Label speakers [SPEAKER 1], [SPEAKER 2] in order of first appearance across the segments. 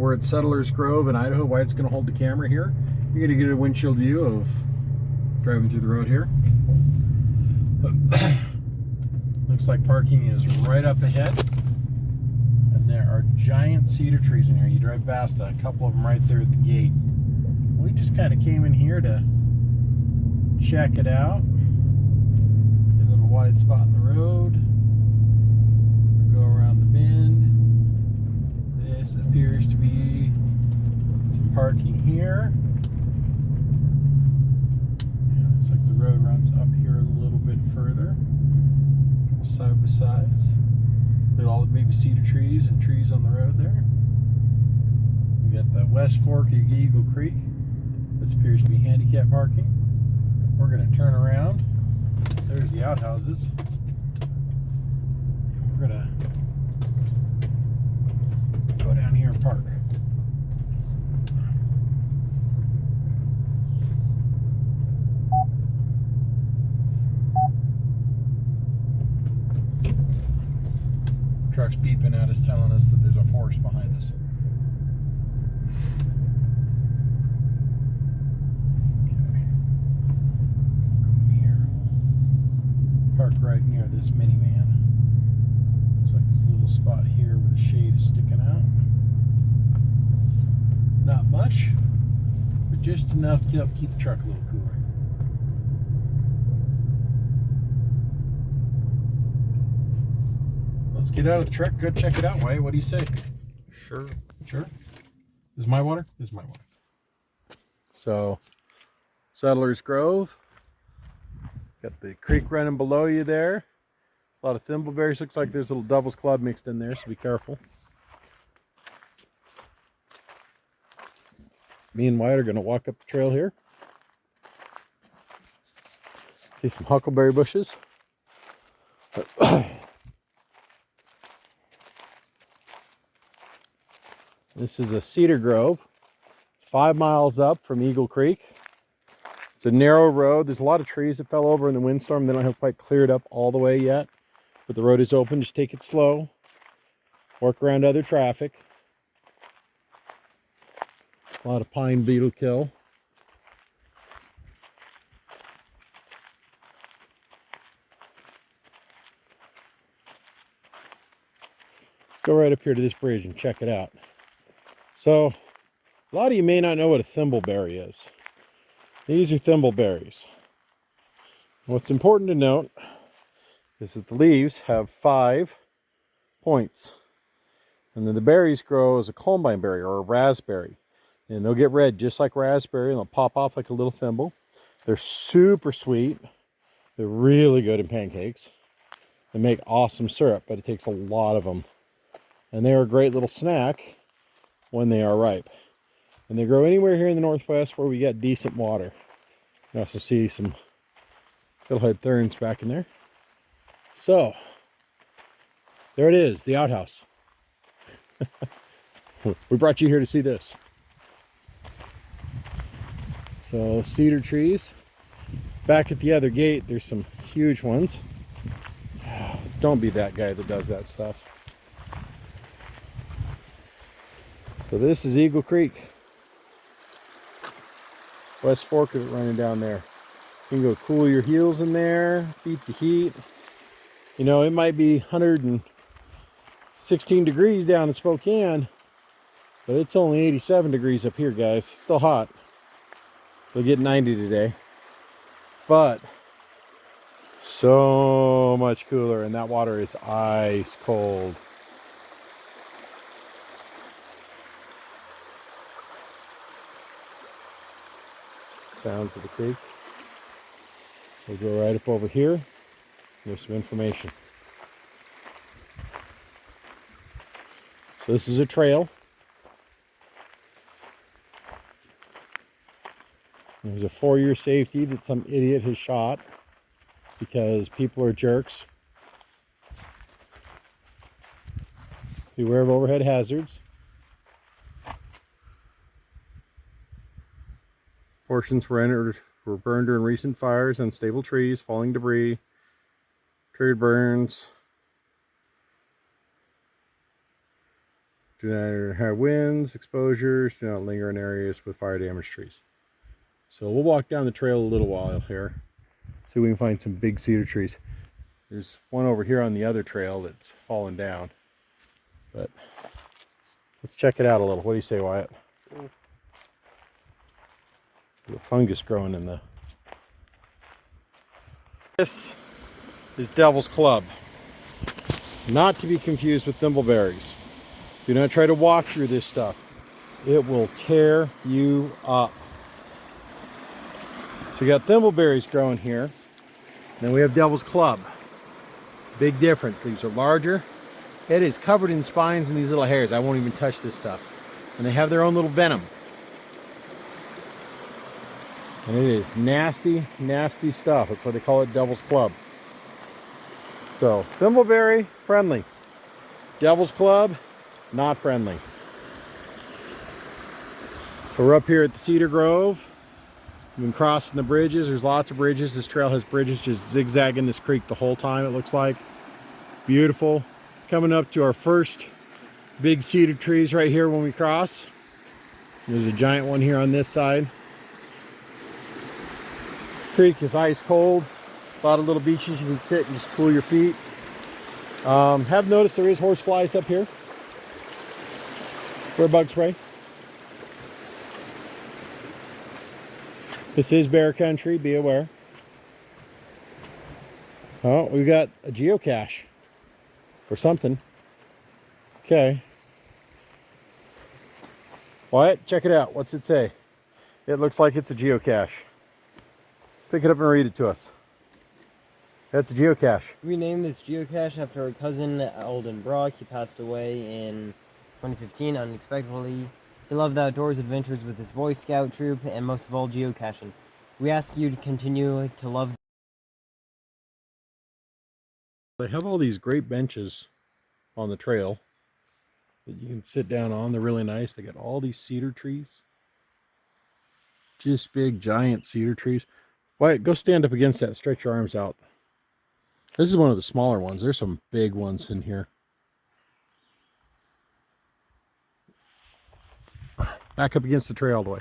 [SPEAKER 1] We're at Settlers Grove in Idaho. Wyatt's going to hold the camera here. You're going to get a windshield view of driving through the road here. Looks like parking is right up ahead. And there are giant cedar trees in here. You drive past a couple of them right there at the gate. We just kind of came in here to check it out. A little wide spot in the road. We'll go around the bend. This appears to be some parking here. Yeah, looks like the road runs up here a little bit further. A couple side by sides. Look at all the baby cedar trees and trees on the road there. We got the West Fork of Eagle Creek. This appears to be handicap parking. We're going to turn around. There's the outhouses. And we're going to go down here and park. Truck's beeping at us, telling us that there's a horse behind us. Park right near this minivan. Looks like there's a little spot here where the shade is sticking out. Not much, but just enough to help keep the truck a little cooler. Let's get out of the truck, go check it out. Wyatt, what do you say?
[SPEAKER 2] Sure.
[SPEAKER 1] Sure. This is my water? This is my water. So, Settlers Grove. Got the creek running below you there. A lot of thimbleberries. Looks like there's a little devil's club mixed in there, so be careful. Me and Wyatt are going to walk up the trail here. See some huckleberry bushes. This is a cedar grove. It's 5 miles up from Eagle Creek. It's a narrow road. There's a lot of trees that fell over in the windstorm. They don't have quite cleared up all the way yet, but the road is open. Just take it slow. Work around other traffic. A lot of pine beetle kill. Let's go right up here to this bridge and check it out. So, a lot of you may not know what a thimbleberry is. These are thimbleberries. What's important to note is that the leaves have 5 points. And then the berries grow as a columbine berry or a raspberry. And they'll get red just like raspberry and they'll pop off like a little thimble. They're super sweet. They're really good in pancakes. They make awesome syrup, but it takes a lot of them. And they're a great little snack when they are ripe. And they grow anywhere here in the Northwest where we got decent water. You also see some fiddlehead ferns back in there. So, there it is, the outhouse. We brought you here to see this. So, cedar trees. Back at the other gate, there's some huge ones. Don't be that guy that does that stuff. So this is Eagle Creek. West Fork of it running down there. You can go cool your heels in there, beat the heat. You know, it might be 116 degrees down in Spokane, but it's only 87 degrees up here, guys. It's still hot. We'll get 90 today. But so much cooler, and that water is ice cold. Sounds of the creek. We'll go right up over here. There's some information. So this is a trail. There's a 4-year safety that some idiot has shot because people are jerks. Beware of overhead hazards. Portions were burned during recent fires, unstable trees, falling debris, triggered burns. Do not have winds, exposures, do not linger in areas with fire damaged trees. So we'll walk down the trail a little while here. See if we can find some big cedar trees. There's one over here on the other trail that's fallen down. But let's check it out a little. What do you say, Wyatt? The fungus growing in the... This is Devil's Club. Not to be confused with thimbleberries. Do not try to walk through this stuff. It will tear you up. So we got thimbleberries growing here. Then we have Devil's Club. Big difference. These are larger. It is covered in spines and these little hairs. I won't even touch this stuff. And they have their own little venom. And it is nasty, nasty stuff. That's why they call it Devil's Club. So, thimbleberry, friendly. Devil's Club, not friendly. So we're up here at the Cedar Grove. We've been crossing the bridges. There's lots of bridges. This trail has bridges just zigzagging this creek the whole time, it looks like. Beautiful. Coming up to our first big cedar trees right here when we cross. There's a giant one here on this side. Creek is ice cold. A lot of little beaches you can sit and just cool your feet. Have noticed there is horse flies up here. Wear bug spray. This is bear country, be aware. Oh, we've got a geocache or something. Okay. Wyatt, check it out. What's it say? It looks like it's a geocache. Pick it up and read it to us. That's a geocache.
[SPEAKER 2] We named this geocache after our cousin, Alden Brock. He passed away in 2015 unexpectedly. He loved the outdoors, adventures with his Boy Scout troop, and most of all, geocaching. We ask you to continue to love.
[SPEAKER 1] They have all these great benches on the trail that you can sit down on. They're really nice. They got all these cedar trees. Just big, giant cedar trees. Wyatt, go stand up against that. Stretch your arms out. This is one of the smaller ones. There's some big ones in here. Back up against the tree all the way.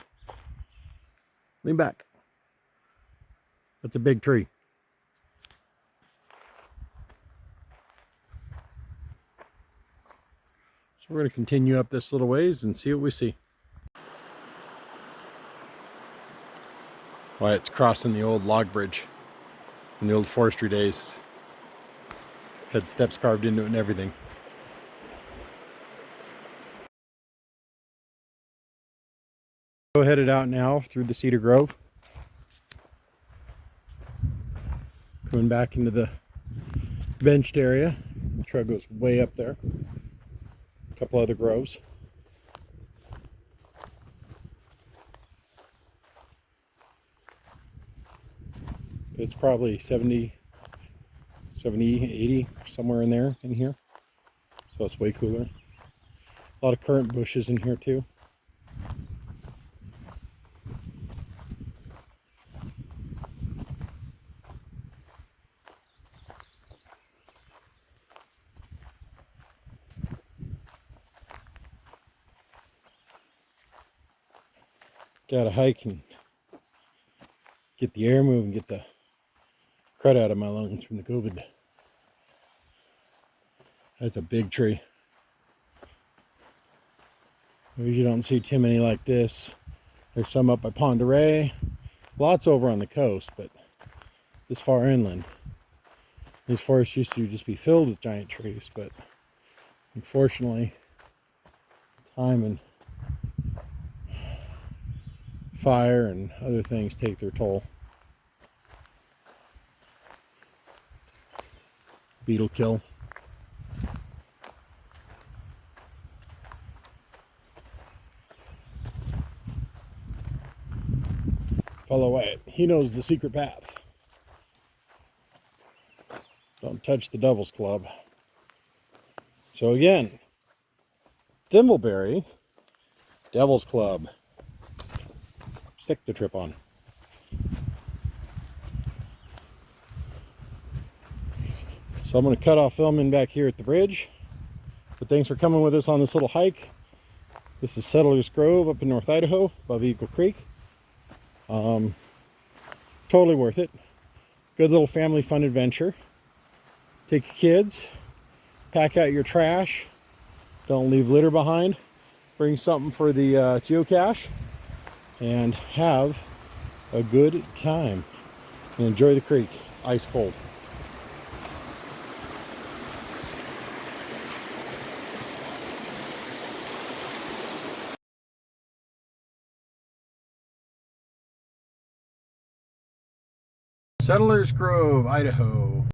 [SPEAKER 1] Lean back. That's a big tree. So we're going to continue up this little ways and see what we see. Wyatt's crossing the old log bridge in the old forestry days. Had steps carved into it and everything. Go headed out now through the Cedar Grove. Coming back into the benched area. The trail goes way up there. A couple other groves. It's probably 70, 80, somewhere in there, in here. So it's way cooler. A lot of currant bushes in here too. Got to hike and get the air moving, get the crud out of my lungs from the COVID. That's a big tree. We usually don't see too many like this. There's some up by Pend Oreille. Lots over on the coast, but this far inland. These forests used to just be filled with giant trees, but unfortunately, time and fire and other things take their toll. Beetle kill. Follow Wyatt. He knows the secret path. Don't touch the Devil's Club. So again, thimbleberry, Devil's Club. Stick the trip on. So I'm going to cut off filming back here at the bridge But thanks for coming with us on this little hike. This is Settlers Grove up in North Idaho, above Eagle Creek. Totally worth it. Good little family fun adventure. Take your kids, pack out your trash, don't leave litter behind, bring something for the geocache, and have a good time. And enjoy the creek. It's ice cold. Settlers Grove, Idaho.